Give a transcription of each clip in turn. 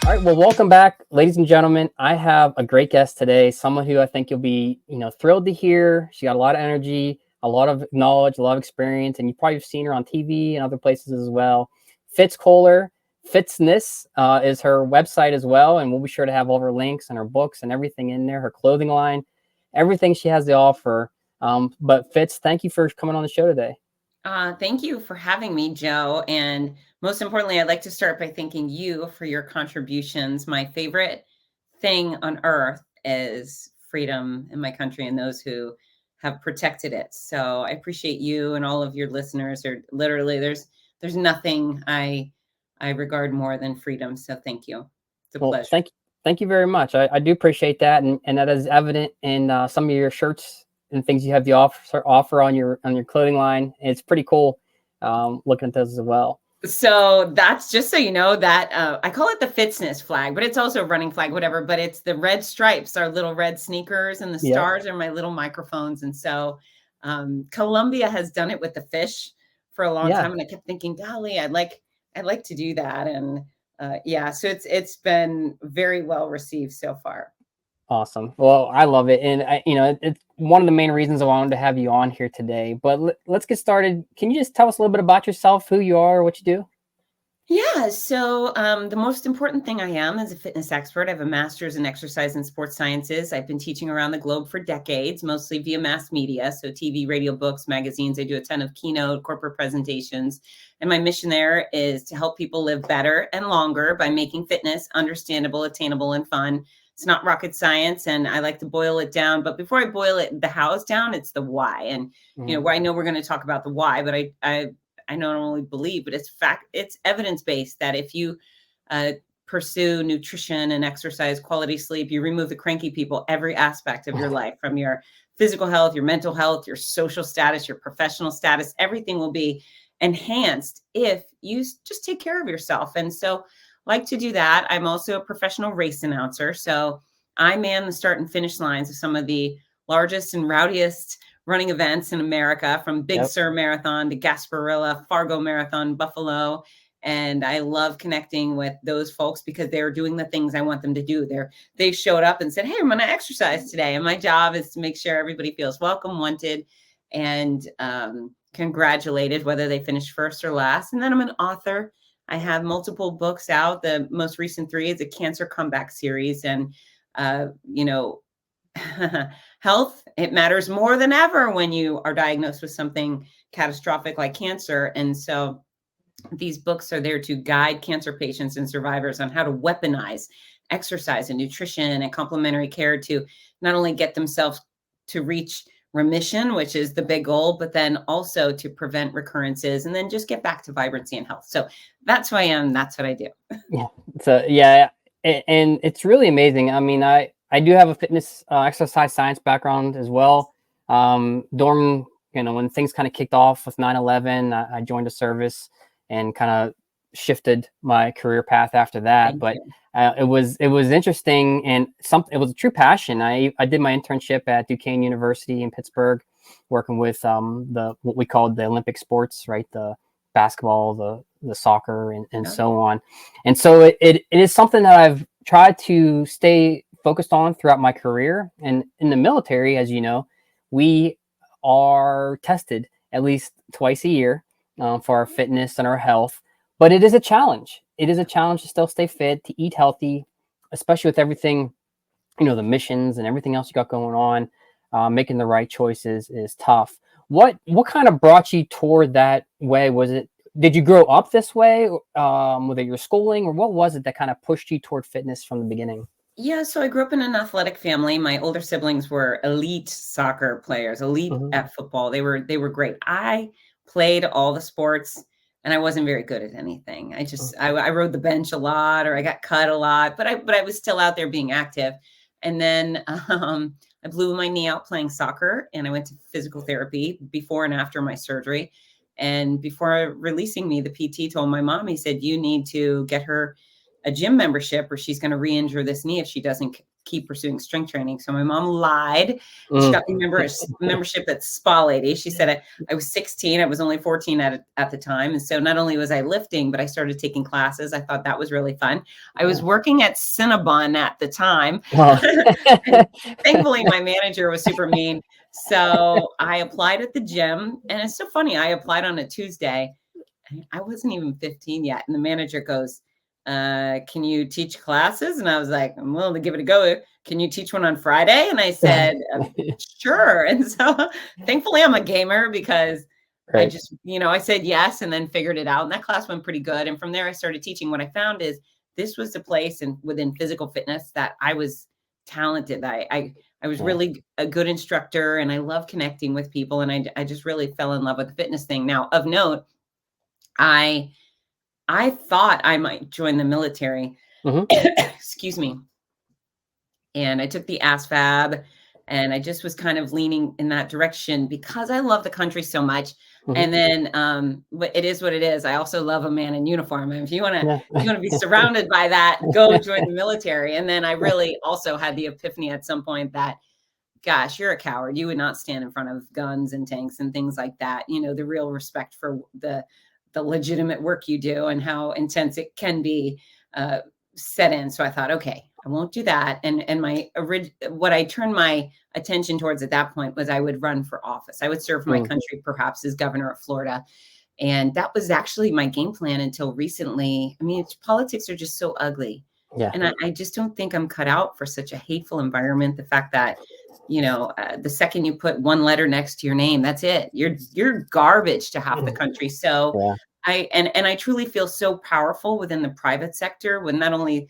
All right, well, welcome back, ladies and gentlemen. I have a great guest today, someone who I think you'll be, thrilled to hear. She got a lot of energy, a lot of knowledge, a lot of experience, and you've probably seen her on TV and other places as well. Fitz Kohler, Fitzness is her website as well, and we'll be sure to have all of her links and her books and everything in there, her clothing line, everything she has to offer. But Fitz, thank you for coming on the show today. Thank you for having me, Joe. And most importantly, I'd like to start by thanking you for your contributions. My favorite thing on earth is freedom in my country and those who have protected it. So I appreciate you and all of your listeners. Or literally, there's nothing I regard more than freedom. So thank you. It's a pleasure. Thank you very much. I do appreciate that, and that is evident in some of your shirts and things you have to offer on your clothing line. It's pretty cool looking at those as well. So that's just so you know that I call it the Fitzness flag, but it's also a running flag, whatever. But it's the red stripes, our little red sneakers, and the stars are my little microphones. And so Colombia has done it with the fish for a long time, and I kept thinking, golly, I'd like to do that. And so it's been very well received so far. Awesome. Well, I love it, and it's one of the main reasons I wanted to have you on here today. But let's get started. Can you just tell us a little bit about yourself, who you are, what you do? Yeah. So the most important thing I am is a fitness expert. I have a master's in exercise and sports sciences. I've been teaching around the globe for decades, mostly via mass media. So TV, radio, books, magazines. I do a ton of keynote corporate presentations. And my mission there is to help people live better and longer by making fitness understandable, attainable, and fun. It's not rocket science, and I like to boil it down. But before I boil it, the hows down, it's the why. And, I know we're going to talk about the why, but I not only believe, but it's evidence-based that if you pursue nutrition and exercise, quality sleep, you remove the cranky people, every aspect of your life, from your physical health, your mental health, your social status, your professional status, everything will be enhanced if you just take care of yourself. And so like to do that. I'm also a professional race announcer. So I man the start and finish lines of some of the largest and rowdiest running events in America, from Big Sur Marathon to Gasparilla, Fargo Marathon, Buffalo. And I love connecting with those folks because they're doing the things I want them to do. They showed up and said, hey, I'm going to exercise today. And my job is to make sure everybody feels welcome, wanted, and congratulated, whether they finish first or last. And then I'm an author. I have multiple books out. The most recent 3 is a cancer comeback series. And, health, it matters more than ever when you are diagnosed with something catastrophic like cancer. And so these books are there to guide cancer patients and survivors on how to weaponize exercise and nutrition and complementary care to not only get themselves to reach remission, which is the big goal, but then also to prevent recurrences and then just get back to vibrancy and health. So that's who I am. That's what I do. And it's really amazing. I mean, I do have a fitness exercise science background as well. When things kind of kicked off with 9/11, I joined the service and kind of shifted my career path after that. It was interesting, and it was a true passion. I did my internship at Duquesne University in Pittsburgh, working with what we called the Olympic sports, right? The basketball, the soccer, and so on. And so it is something that I've tried to stay focused on throughout my career. And in the military, as you know, we are tested at least twice a year for our fitness and our health. But it is a challenge. It is a challenge to still stay fit, to eat healthy, especially with everything, the missions and everything else you got going on. Making the right choices is tough. What kind of brought you toward that way? Did you grow up this way, with your schooling, or what was it that kind of pushed you toward fitness from the beginning? Yeah, so I grew up in an athletic family. My older siblings were elite soccer players, elite at football. They were great. I played all the sports, and I wasn't very good at anything. I rode the bench a lot, or I got cut a lot, but I was still out there being active. And then I blew my knee out playing soccer, and I went to physical therapy before and after my surgery. And before releasing me, the PT told my mom, he said, you need to get her a gym membership or she's going to re-injure this knee if she doesn't keep pursuing strength training. So my mom lied. She Mm. got me membership at Spa Lady. She said I was 16. I was only 14 at the time. And so not only was I lifting, but I started taking classes. I thought that was really fun. I was working at Cinnabon at the time. Well, And thankfully, my manager was super mean. So I applied at the gym. And it's so funny. I applied on a Tuesday. I wasn't even 15 yet. And the manager goes, can you teach classes? And I was like, I'm willing to give it a go. Can you teach one on Friday? And I said, sure. And so thankfully I'm a gamer because I right. just, I said yes and then figured it out. And that class went pretty good. And from there I started teaching. What I found is this was the place and within physical fitness that I was talented. I was really a good instructor and I love connecting with people. And I just really fell in love with the fitness thing. Now, of note, I thought I might join the military. Excuse me. And I took the ASVAB and I just was kind of leaning in that direction because I love the country so much. And then but it is what it is. I also love a man in uniform. And if you want to be surrounded by that, go join the military. And then I really also had the epiphany at some point that, gosh, you're a coward. You would not stand in front of guns and tanks and things like that. The real respect for the legitimate work you do and how intense it can be set in. So I thought, okay, I won't do that. And what I turned my attention towards at that point was I would run for office. I would serve my country, perhaps as governor of Florida. And that was actually my game plan until recently. I mean, politics are just so ugly. Yeah. And I just don't think I'm cut out for such a hateful environment. The fact that, the second you put one letter next to your name, that's it. You're garbage to half the country. So I truly feel so powerful within the private sector with not only,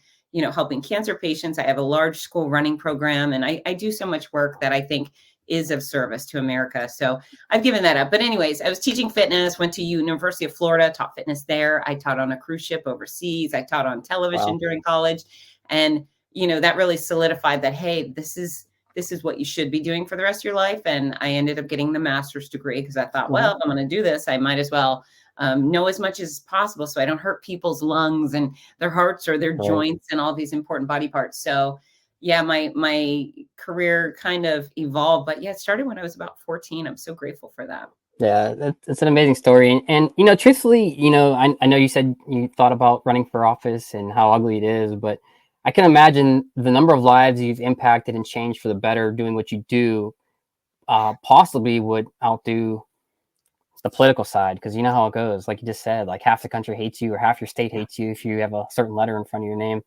helping cancer patients. I have a large school running program and I do so much work that I think is of service to America. So I've given that up. But anyways, I was teaching fitness, went to University of Florida, taught fitness there. I taught on a cruise ship overseas. I taught on television during college. And, that really solidified that, hey, this is what you should be doing for the rest of your life. And I ended up getting the master's degree because I thought, well, if I'm going to do this, I might as well know as much as possible so I don't hurt people's lungs and their hearts or their joints and all these important body parts. So yeah, my career kind of evolved, but yeah, it started when I was about 14. I'm so grateful for that. Yeah, it's an amazing story. And truthfully, I know you said you thought about running for office and how ugly it is, but I can imagine the number of lives you've impacted and changed for the better doing what you do possibly would outdo the political side, because you know how it goes. Like you just said, like half the country hates you or half your state hates you if you have a certain letter in front of your name.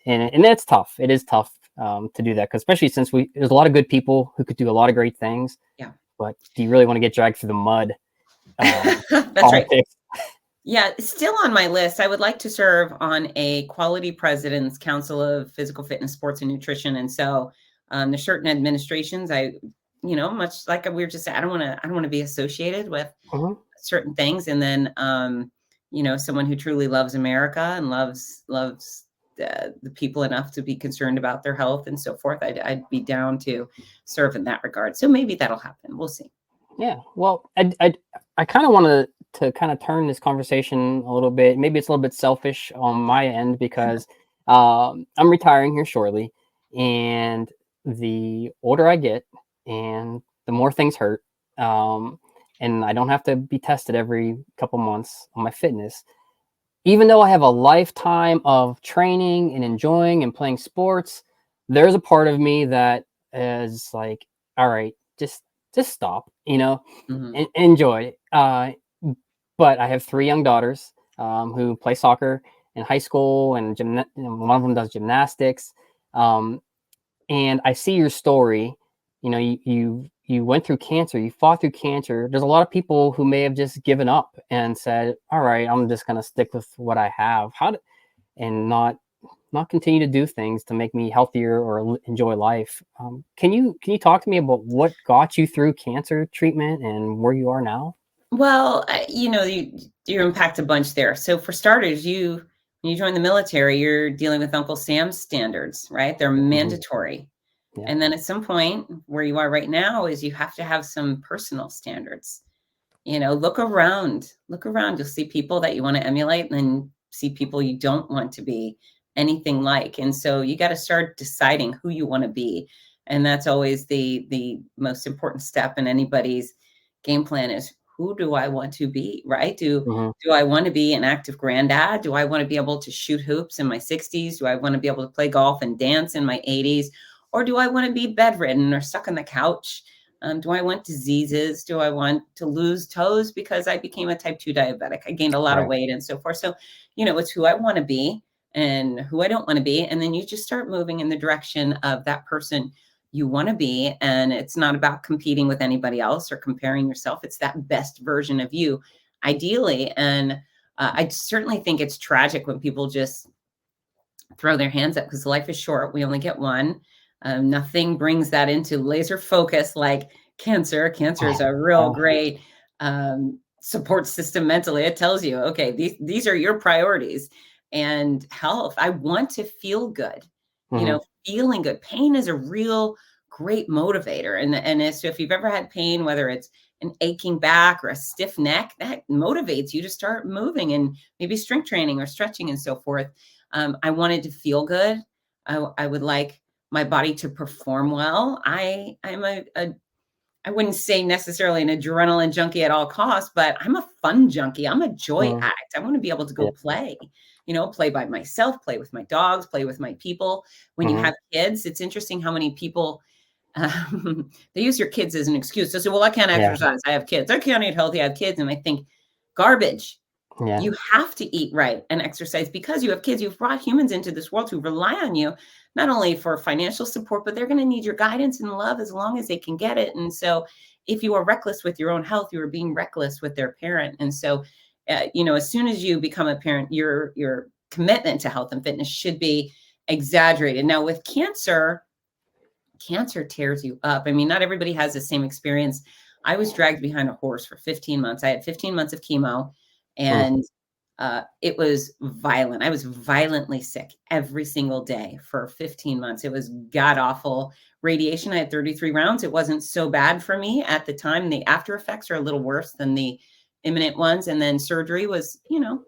And that's tough. It is tough to do that, because especially since there's a lot of good people who could do a lot of great things. Yeah. But do you really want to get dragged through the mud? That's politics? Right. Yeah, still on my list. I would like to serve on a quality president's council of physical fitness, sports, and nutrition. And so there's certain administrations much like we were just saying, I don't want to be associated with certain things. And then, someone who truly loves America and loves the people enough to be concerned about their health and so forth. I'd be down to serve in that regard. So maybe that'll happen. We'll see. Yeah. Well, I kind of want to kind of turn this conversation a little bit. Maybe it's a little bit selfish on my end because I'm retiring here shortly, and the older I get and the more things hurt, and I don't have to be tested every couple months on my fitness. Even though I have a lifetime of training and enjoying and playing sports, there's a part of me that is like, all right, just stop, and enjoy. But I have 3 young daughters who play soccer in high school, and one of them does gymnastics. And I see your story. You went through cancer, you fought through cancer. There's a lot of people who may have just given up and said, all right, I'm just going to stick with what I have, and not continue to do things to make me healthier or enjoy life. Can you talk to me about what got you through cancer treatment and where you are now? Well, you impact a bunch there. So for starters, when you join the military, you're dealing with Uncle Sam's standards, right? They're mandatory. Yeah. And then at some point where you are right now is you have to have some personal standards. Look around. You'll see people that you want to emulate and then see people you don't want to be. anything like. And so you got to start deciding who you want to be. And that's always the most important step in anybody's game plan is, who do I want to be, right? Do I want to be an active granddad? Do I want to be able to shoot hoops in my 60s? Do I want to be able to play golf and dance in my 80s? Or do I want to be bedridden or stuck on the couch? Do I want diseases? Do I want to lose toes because I became a type 2 diabetic? I gained a lot of weight and so forth. So, it's who I want to be and who I don't want to be. And then you just start moving in the direction of that person you want to be. And it's not about competing with anybody else or comparing yourself. It's that best version of you, ideally. And I certainly think it's tragic when people just throw their hands up, because life is short. We only get one. Nothing brings that into laser focus like cancer. Cancer is a real great support system mentally. It tells you, okay, these are your priorities. And health, I want to feel good. Feeling good. Pain is a real great motivator. And so if you've ever had pain, whether it's an aching back or a stiff neck, that motivates you to start moving and maybe strength training or stretching and so forth. I wanted to feel good. I would like my body to perform well. I'm I wouldn't say necessarily an adrenaline junkie at all costs, but I'm a fun junkie. I'm a joy addict. I want to be able to go play, play by myself, play with my dogs, play with my people. When you have kids, it's interesting how many people, they use your kids as an excuse. They say, well, I can't exercise. I have kids. I can't eat healthy. I have kids. And I think garbage. You have to eat right and exercise because you have kids. You've brought humans into this world who rely on you, not only for financial support, but they're going to need your guidance and love as long as they can get it. And so if you are reckless with your own health, you are being reckless with their parent. And so, as soon as you become a parent, your commitment to health and fitness should be exaggerated. Now with cancer tears you up. I mean, not everybody has the same experience. I was dragged behind a horse for 15 months. I had 15 months of chemo. And it was violent. I was violently sick every single day for 15 months. It was god awful. Radiation, I had 33 rounds. It wasn't so bad for me at the time. The after effects are a little worse than the imminent ones. And then surgery was,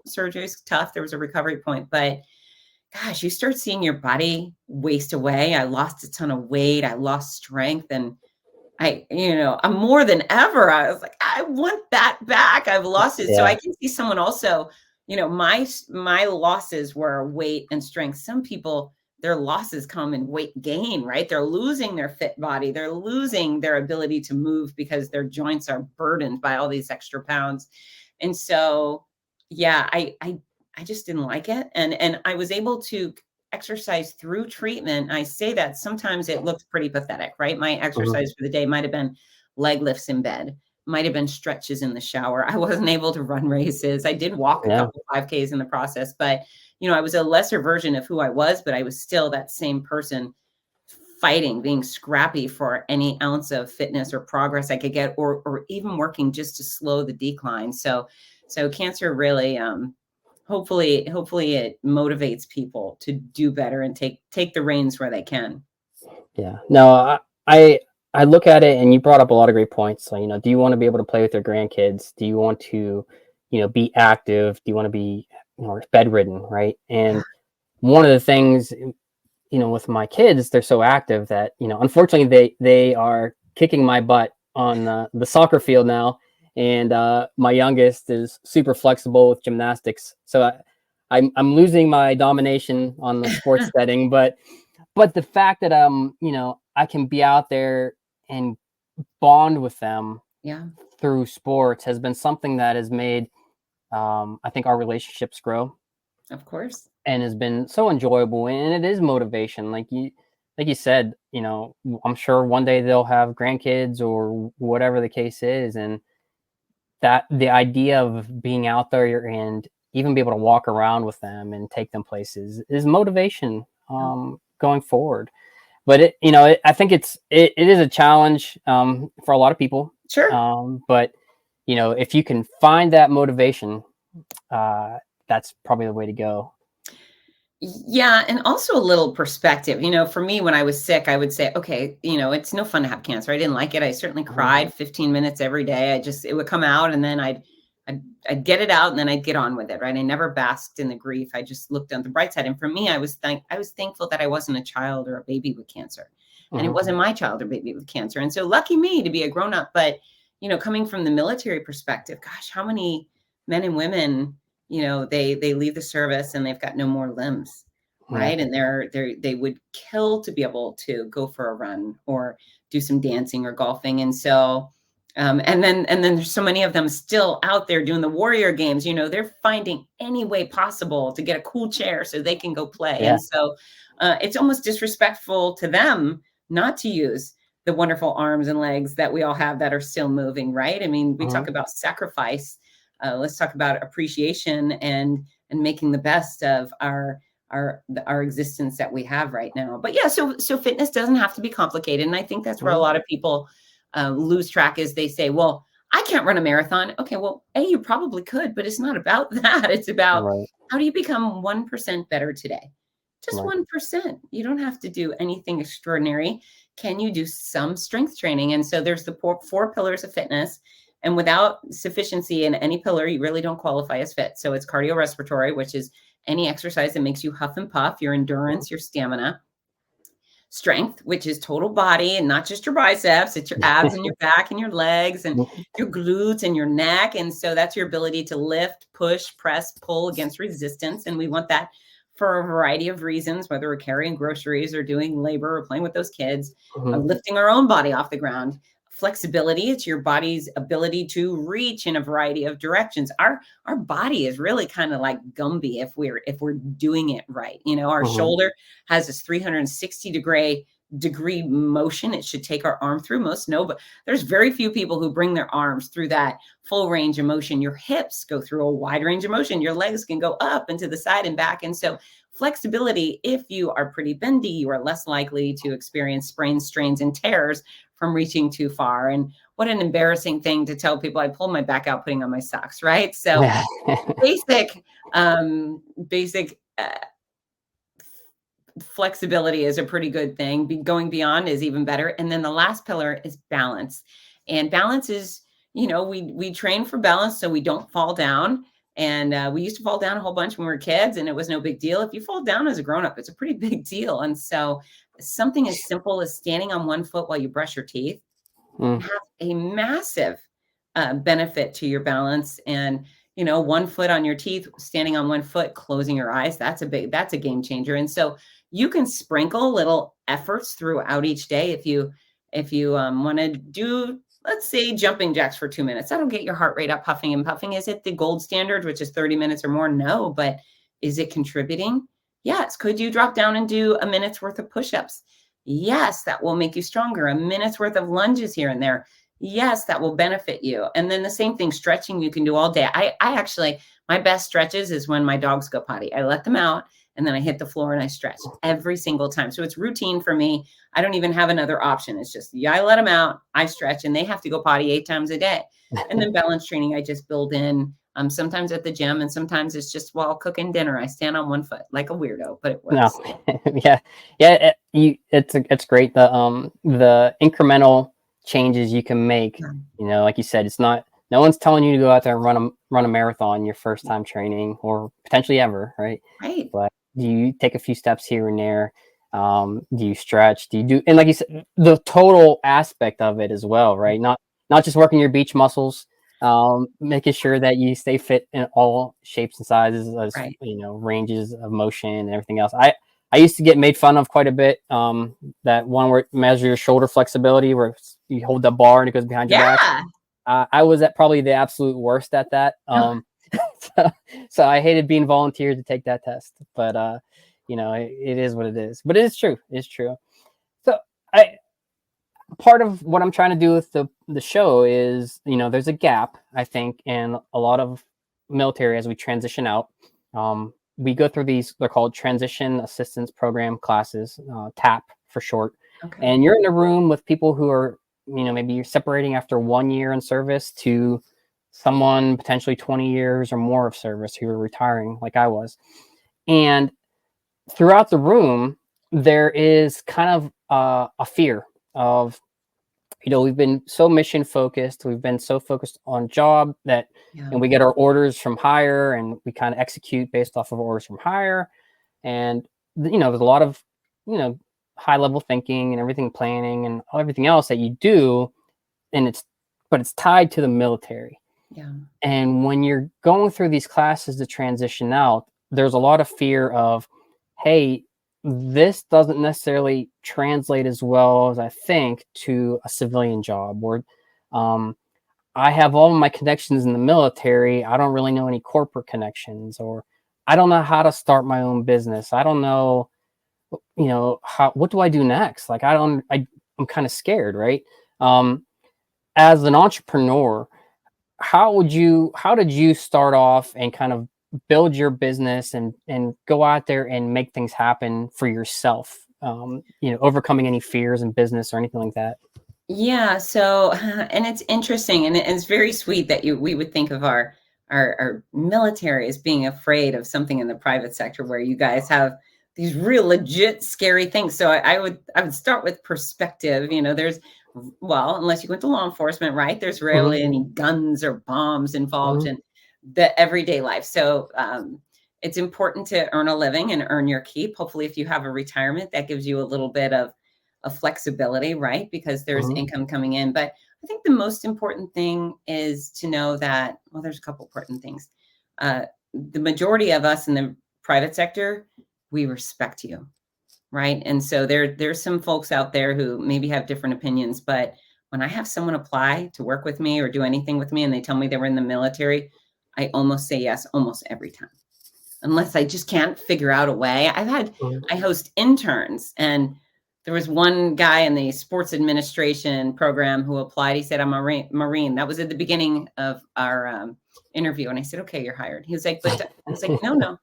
surgery is tough. There was a recovery point, but gosh, you start seeing your body waste away. I lost a ton of weight. I lost strength, and I'm more than ever. I was like, I want that back. I've lost it. So I can see someone also, my losses were weight and strength. Some people, their losses come in weight gain, right? They're losing their fit body. They're losing their ability to move because their joints are burdened by all these extra pounds. And so, I just didn't like it. And I was able to exercise through treatment. I say that sometimes it looks pretty pathetic, right? My exercise for the day might have been leg lifts in bed, might have been stretches in the shower. I wasn't able to run races. I did walk a couple 5Ks in the process, but I was a lesser version of who I was, but I was still that same person fighting, being scrappy for any ounce of fitness or progress I could get, or even working just to slow the decline. So cancer really, hopefully it motivates people to do better and take the reins where they can. Yeah, no, I look at it, and you brought up a lot of great points. So, do you want to be able to play with your grandkids? Do you want to, be active? Do you want to be, bedridden, right? And one of the things, with my kids, they're so active that, unfortunately they are kicking my butt on the soccer field now. And my youngest is super flexible with gymnastics. So I'm losing my domination on the sports setting, but the fact that I can be out there and bond with them through sports has been something that has made I think our relationships grow. Of course. And has been so enjoyable, and it is motivation. Like you said, I'm sure one day they'll have grandkids or whatever the case is, and that the idea of being out there and even be able to walk around with them and take them places is motivation going forward. But I think it is a challenge for a lot of people. Sure. But if you can find that motivation, that's probably the way to go. Yeah. And also a little perspective, for me, when I was sick, I would say, okay, it's no fun to have cancer. I didn't like it. I certainly cried 15 minutes every day. It would come out, and then I'd I'd get it out and then I'd get on with it, right? I never basked in the grief. I just looked on the bright side. And for me, I was thankful that I wasn't a child or a baby with cancer. And it wasn't my child or baby with cancer. And so lucky me to be a grown up. But, you know, coming from the military perspective, gosh, how many men and women, you know, they leave the service and they've got no more limbs, right? And they would kill to be able to go for a run or do some dancing or golfing. And so, and then there's so many of them still out there doing the warrior games. You know, they're finding any way possible to get a cool chair so they can go play. And so it's almost disrespectful to them not to use the wonderful arms and legs that we all have that are still moving, right? I mean, we talk about sacrifice. Let's talk about appreciation and making the best of our existence that we have right now. But yeah, so fitness doesn't have to be complicated. And I think that's where a lot of people lose track is they say, well, I can't run a marathon. Okay, well, you probably could, but it's not about that. It's about how do you become 1% better today? Just 1%. You don't have to do anything extraordinary. Can you do some strength training? And so there's the four pillars of fitness. And without sufficiency in any pillar, you really don't qualify as fit. So it's cardiorespiratory, which is any exercise that makes you huff and puff, your endurance, your stamina. Strength, which is total body and not just your biceps, it's your abs and your back and your legs and your glutes and your neck. And so that's your ability to lift, push, press, pull against resistance. And we want that for a variety of reasons, whether we're carrying groceries or doing labor or playing with those kids, lifting our own body off the ground. Flexibility, it's your body's ability to reach in a variety of directions. Our body is really kind of like Gumby if we're doing it right. You know, our shoulder has this 360 degree motion it should take our arm through. Most know, but there's very few people who bring their arms through that full range of motion. Your hips go through a wide range of motion. Your legs can go up and to the side and back. And so flexibility, if you are pretty bendy, you are less likely to experience sprains, strains, and tears from reaching too far. And what an embarrassing thing to tell people. I pulled my back out putting on my socks, right? So basic flexibility is a pretty good thing. Going beyond is even better. And then the last pillar is balance. And balance is, you know, we train for balance so we don't fall down. And we used to fall down a whole bunch when we were kids and it was no big deal. If you fall down as a grown-up, it's a pretty big deal. And so something as simple as standing on one foot while you brush your teeth have a massive benefit to your balance. And, you know, 1 foot on your teeth, standing on 1 foot, closing your eyes, that's a game changer. And so you can sprinkle little efforts throughout each day. If you want to do, let's say, jumping jacks for 2 minutes, that'll get your heart rate up, huffing and puffing. Is it the gold standard, which is 30 minutes or more? No, but is it contributing? Yes. Could you drop down and do a minute's worth of push-ups? Yes, that will make you stronger. A minute's worth of lunges here and there. Yes, that will benefit you. And then the same thing, stretching you can do all day. I actually, my best stretches is when my dogs go potty. I let them out and then I hit the floor and I stretch every single time. So it's routine for me. I don't even have another option. It's just, I let them out, I stretch, and they have to go potty 8 times a day. And then balance training, I just build in. Sometimes at the gym, and sometimes it's just while cooking dinner. I stand on 1 foot like a weirdo, but it works. No. It's great. The incremental changes you can make. You know, like you said, it's not. No one's telling you to go out there and run a marathon your first time training or potentially ever, right? Right. But do you take a few steps here and there? Do you stretch? Do you do? And like you said, the total aspect of it as well, right? Not just working your beach muscles. Making sure that you stay fit in all shapes and sizes, you know, ranges of motion and everything else. I used to get made fun of quite a bit. That one where it measures your shoulder flexibility, where you hold the bar and it goes behind your back. I was at probably the absolute worst at that. So I hated being volunteered to take that test. But you know, it is what it is. But it is true. It's true. So part of what I'm trying to do with the show is, you know, there's a gap, I think, in a lot of military as we transition out. We go through these, they're called Transition Assistance Program classes, TAP for short. Okay. And you're in a room with people who are, you know, maybe you're separating after 1 year in service to someone potentially 20 years or more of service who are retiring like I was. And throughout the room, there is kind of a fear of, we've been so mission focused. We've been so focused on job that, Yeah. and we get our orders from higher, and we kind of execute based off of orders from higher. And, there's a lot of, high level thinking and everything, planning and everything else that you do. But it's tied to the military. Yeah. And when you're going through these classes to transition out, there's a lot of fear of, hey, this doesn't necessarily translate as well as I think to a civilian job, or I have all of my connections in the military. I don't really know any corporate connections, or I don't know how to start my own business. I don't know, what do I do next? Like, I'm kind of scared, right? As an entrepreneur, how did you start off and kind of build your business and go out there and make things happen for yourself, overcoming any fears in business or anything like that? Yeah. So, and it's interesting, and it's very sweet that we would think of our military as being afraid of something in the private sector, where you guys have these real legit scary things. So I would start with perspective. Unless you went to law enforcement, right? There's rarely any guns or bombs involved in the everyday life. So it's important to earn a living and earn your keep. Hopefully, if you have a retirement, that gives you a little bit of flexibility, right? Because there's income coming in. But I think the most important thing is to know that, well, there's a couple important things. The majority of us in the private sector, we respect you, right? And so there's some folks out there who maybe have different opinions, but when I have someone apply to work with me or do anything with me and they tell me they were in the military, I almost say yes almost every time, unless I just can't figure out a way. I host interns, and there was one guy in the sports administration program who applied. He said, I'm a Marine. That was at the beginning of our interview. And I said, okay, you're hired. He was like, but I was like, no,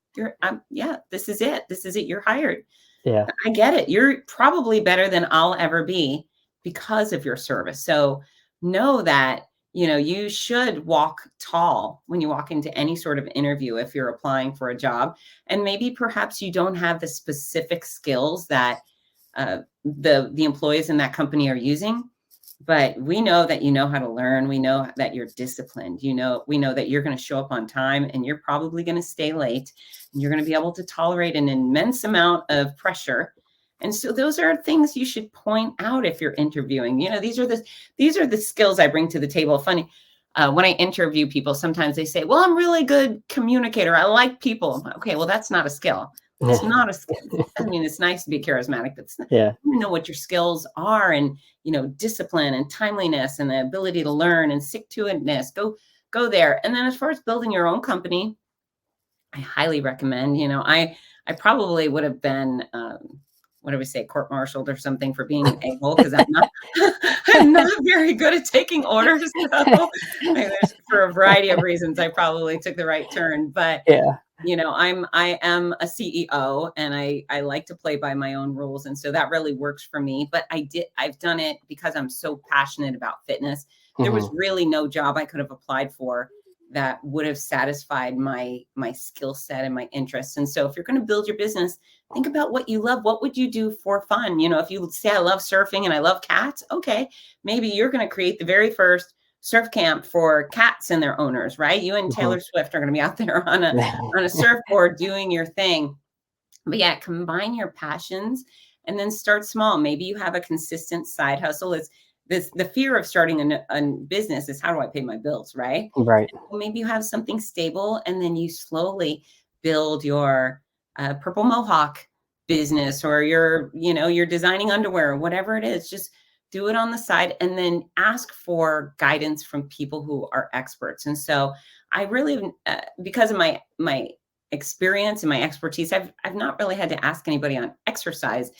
this is it. This is it. You're hired. Yeah, I get it. You're probably better than I'll ever be because of your service. So know that, you should walk tall when you walk into any sort of interview if you're applying for a job. And maybe perhaps you don't have the specific skills that the employees in that company are using, but we know that you know how to learn. We know that you're disciplined. We know that you're going to show up on time, and you're probably going to stay late, and you're going to be able to tolerate an immense amount of pressure. And so those are things you should point out if you're interviewing. These are the skills I bring to the table. Funny, when I interview people, sometimes they say, well, I'm a really good communicator. I like people. Okay, well, that's not a skill. It's not a skill. I mean, it's nice to be charismatic, but you know what your skills are, and discipline and timeliness and the ability to learn and stick-to-itness. Go there. And then as far as building your own company, I highly recommend. I probably would have been what do we say, court-martialed or something for being an a-hole, because I'm not very good at taking orders. So for a variety of reasons, I probably took the right turn. But I am a CEO, and I like to play by my own rules. And so that really works for me. But I've done it because I'm so passionate about fitness. There was really no job I could have applied for that would have satisfied my skill set and my interests. And so if you're going to build your business, think about what you love. What would you do for fun? If you say, I love surfing and I love cats, okay, maybe you're going to create the very first surf camp for cats and their owners, right? You and Taylor Swift are going to be out there on a surfboard doing your thing. But yeah, combine your passions and then start small. Maybe you have a consistent side hustle. The fear of starting a business is, how do I pay my bills, right? Right. Maybe you have something stable, and then you slowly build your Purple Mohawk business, or you're designing underwear, or whatever it is. Just do it on the side, and then ask for guidance from people who are experts. And so I really, because of my experience and my expertise, I've not really had to ask anybody on exercise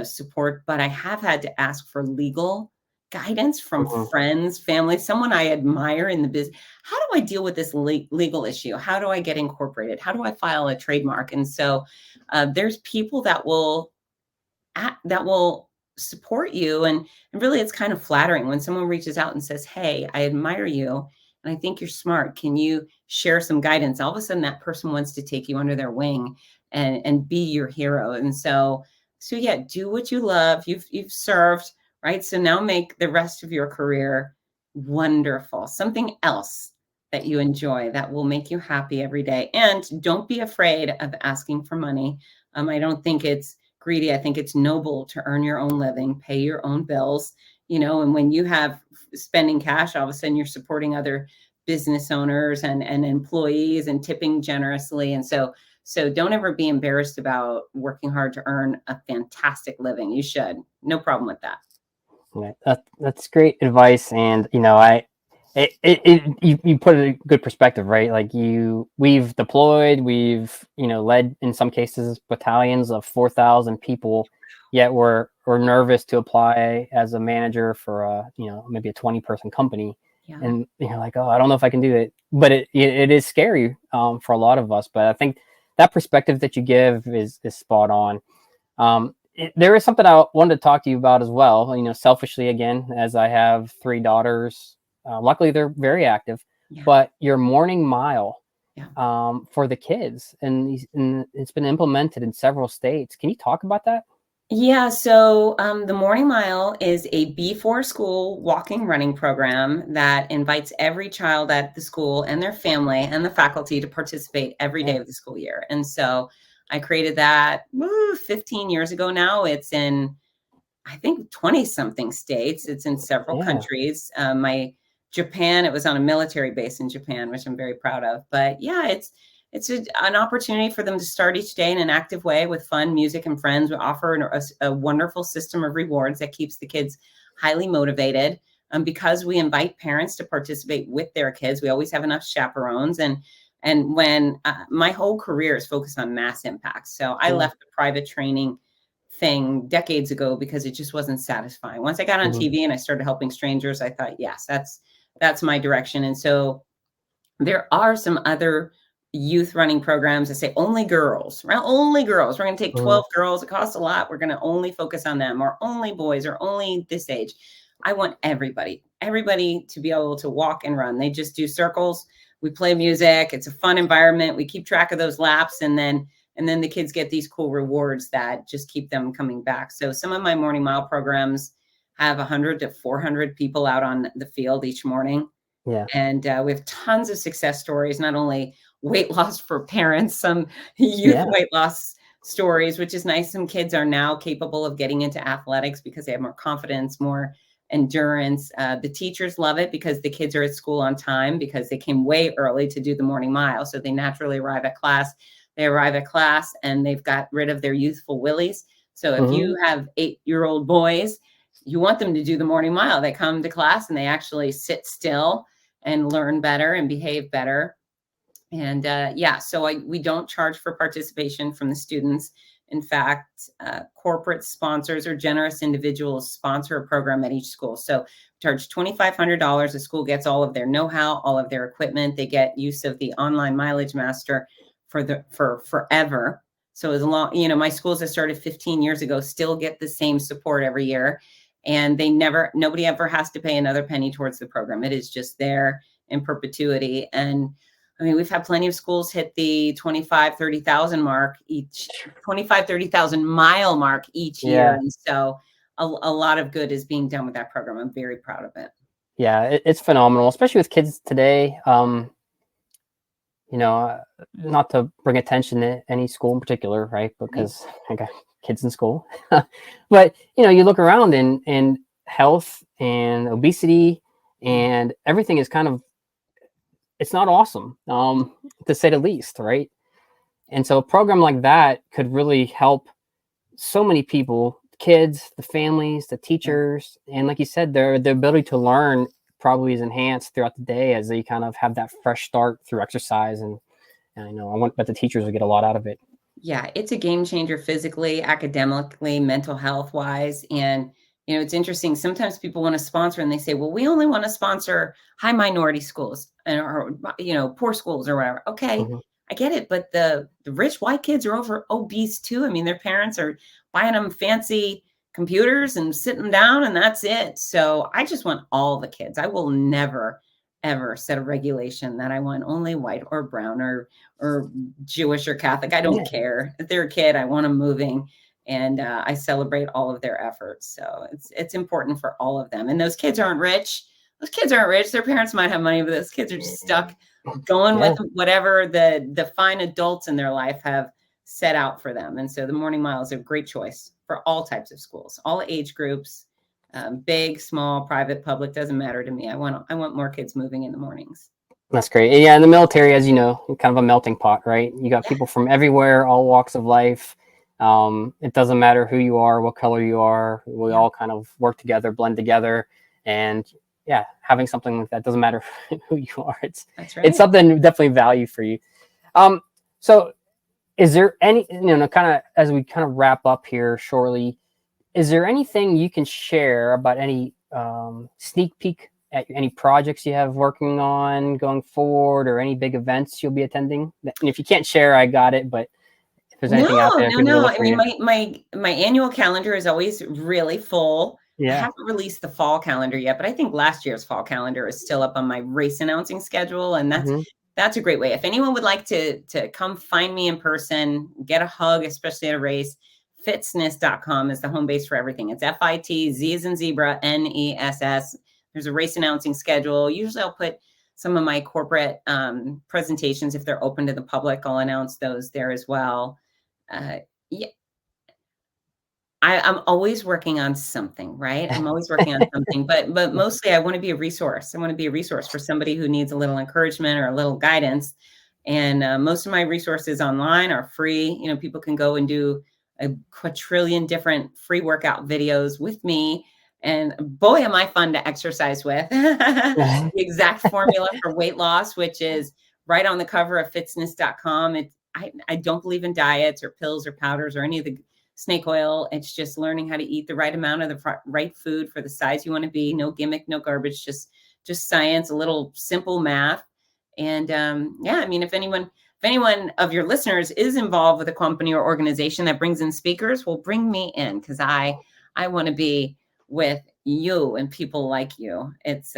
support, but I have had to ask for legal guidance from friends, family, someone I admire in the business. How do I deal with this legal issue? How do I get incorporated? How do I file a trademark? And so there's people that will support you. And really, it's kind of flattering when someone reaches out and says, hey, I admire you, and I think you're smart. Can you share some guidance? All of a sudden, that person wants to take you under their wing and be your hero. And so yeah, do what you love. You've served, right? So now make the rest of your career wonderful, something else that you enjoy that will make you happy every day. And don't be afraid of asking for money. I don't think it's greedy. I think it's noble to earn your own living, pay your own bills, and when you have spending cash, all of a sudden you're supporting other business owners and employees and tipping generously. And so don't ever be embarrassed about working hard to earn a fantastic living. You should. No problem with that. Right. That's great advice, and you put it in good perspective, right? Like we've deployed, we've led in some cases battalions of 4,000 people, yet we're nervous to apply as a manager for maybe a 20-person company, Yeah. and like, oh, I don't know if I can do it, but it is scary for a lot of us. But I think that perspective that you give is spot on. There is something I wanted to talk to you about as well. Selfishly, again, as I have 3 daughters, luckily they're very active. Yeah. But your morning mile, Yeah. for the kids, and it's been implemented in several states. Can you talk about that? Yeah, so the Morning Mile is a before school walking running program that invites every child at the school and their family and the faculty to participate every day of the school year. And so I created that 15 years ago now. It's in, I think, 20 something states. It's in several countries. Japan, it was on a military base in Japan, which I'm very proud of. But yeah, it's an opportunity for them to start each day in an active way with fun, music, and friends. We offer a wonderful system of rewards that keeps the kids highly motivated. Because we invite parents to participate with their kids, we always have enough chaperones. And when my whole career is focused on mass impact. So I left the private training thing decades ago because it just wasn't satisfying. Once I got on TV and I started helping strangers, I thought, yes, that's my direction. And so there are some other youth running programs that say only girls, right? Only girls. We're going to take 12 girls. It costs a lot. We're going to only focus on them, or only boys, or only this age. I want everybody to be able to walk and run. They just do circles. We play music. It's a fun environment. We keep track of those laps, and then the kids get these cool rewards that just keep them coming back. So some of my morning mile programs have 100 to 400 people out on the field each morning. Yeah. And we have tons of success stories, not only weight loss for parents, some youth weight loss stories, which is nice. Some kids are now capable of getting into athletics because they have more confidence, more endurance. The teachers love it because the kids are at school on time because they came way early to do the morning mile. So they naturally arrive at class. They arrive at class and they've got rid of their youthful willies. So if you have 8-year-old boys, you want them to do the morning mile. They come to class and they actually sit still and learn better and behave better. And so we don't charge for participation from the students. In fact, corporate sponsors or generous individuals sponsor a program at each school. So charge $2,500. The school gets all of their know-how, all of their equipment. They get use of the online Mileage Master for forever. So as long, my schools that started 15 years ago still get the same support every year. And nobody ever has to pay another penny towards the program. It is just there in perpetuity. And I mean, we've had plenty of schools hit the 30,000 mark each, 30,000 mile mark each year. And so a lot of good is being done with that program. I'm very proud of it. Yeah, it's phenomenal, especially with kids today. Not to bring attention to any school in particular, right? Because I got kids in school. But, you look around and health and obesity and everything is it's not awesome, to say the least, right? And so a program like that could really help so many people, kids, the families, the teachers, and like you said, the ability to learn probably is enhanced throughout the day as they kind of have that fresh start through exercise. And I bet the teachers will get a lot out of it. Yeah, it's a game changer physically, academically, mental health wise. And, it's interesting. Sometimes people want to sponsor and they say, well, we only want to sponsor high minority schools or poor schools or whatever. Okay, I get it. But the rich white kids are obese too. I mean, their parents are buying them fancy computers and sitting them down and that's it. So I just want all the kids. I will never, ever set a regulation that I want only white or brown or Jewish or Catholic. I don't care. If they're a kid, I want them moving. And I celebrate all of their efforts. So it's important for all of them. And those kids aren't rich. Those kids aren't rich. Their parents might have money, but those kids are just stuck going with whatever the fine adults in their life have set out for them. And so the morning mile is a great choice for all types of schools, all age groups, big, small, private, public, doesn't matter to me. I want more kids moving in the mornings. That's great. Yeah, in the military, as you know, kind of a melting pot, right? You got people from everywhere, all walks of life. It doesn't matter who you are, what color you are. We all kind of work together, blend together, and having something like that doesn't matter who you are. It's something definitely value for you. So is there any, kind of as we kind of wrap up here shortly, is there anything you can share about any sneak peek at any projects you have working on going forward, or any big events you'll be attending? And if you can't share, I got it, but if there's anything out there. No. I mean, my annual calendar is always really full. I haven't released the fall calendar yet, but I think last year's fall calendar is still up on my race announcing schedule. And that's a great way. If anyone would like to come find me in person, get a hug, especially at a race, Fitzness.com is the home base for everything. It's FITZ as in zebra, NESS. There's a race announcing schedule. Usually I'll put some of my corporate presentations, if they're open to the public, I'll announce those there as well. I'm always working on something, right? I'm always working on something, but mostly I want to be a resource. I want to be a resource for somebody who needs a little encouragement or a little guidance. And most of my resources online are free. People can go and do a quadrillion different free workout videos with me. And boy, am I fun to exercise with. The exact formula for weight loss, which is right on the cover of Fitzness.com. I don't believe in diets or pills or powders or any of the snake oil. It's just learning how to eat the right amount of the right food for the size you want to be. No gimmick, no garbage, just science, a little simple math. And I mean, if anyone of your listeners is involved with a company or organization that brings in speakers, well, bring me in, because I want to be with you and people like you. It's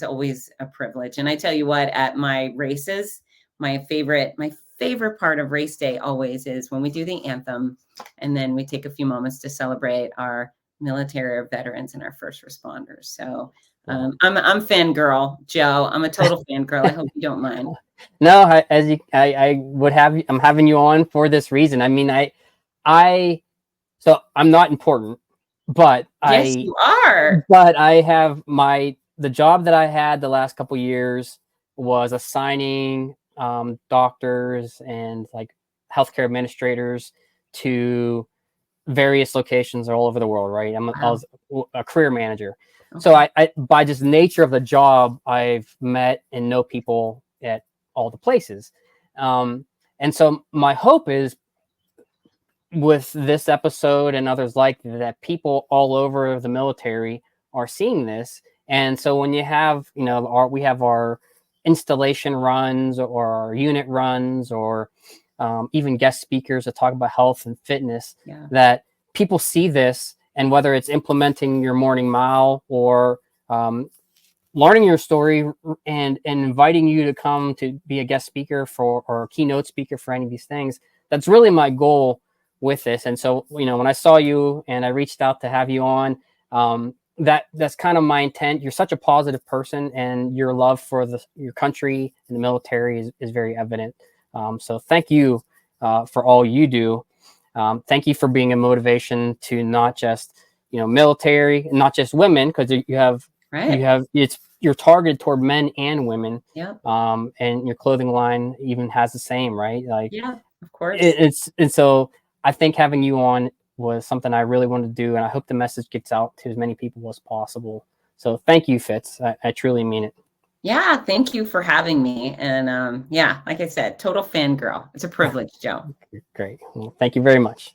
always a privilege. And I tell you what, at my races, my favorite part of race day always is when we do the anthem, and then we take a few moments to celebrate our military, our veterans, and our first responders. So I'm fangirl, Joe. I'm a total fangirl. I hope you don't mind. No, I would have. I'm having you on for this reason. I mean, so I'm not important, but yes, you are. But I have the job that I had the last couple of years was assigning doctors and like healthcare administrators to various locations all over the world, right? I was a career manager. Okay. So I by just nature of the job, I've met and know people at all the places. And so my hope is with this episode and others like that, people all over the military are seeing this. And so when you have, we have our installation runs or our unit runs, or even guest speakers that talk about health and fitness, that people see this, and whether it's implementing your morning mile or learning your story and inviting you to come to be a guest speaker or a keynote speaker for any of these things, that's really my goal with this. And so, when I saw you and I reached out to have you on, that's kind of my intent. You're such a positive person, and your love for your country and the military is very evident. So thank you for all you do. Thank you for being a motivation to not just, military, not just women, because you're targeted toward men and women. Yeah. And your clothing line even has the same, right? Like, yeah, of course. And so I think having you on was something I really wanted to do, and I hope the message gets out to as many people as possible. So thank you, Fitz. I truly mean it. Yeah, thank you for having me. And like I said, total fangirl. It's a privilege, Joe. Great. Well, thank you very much.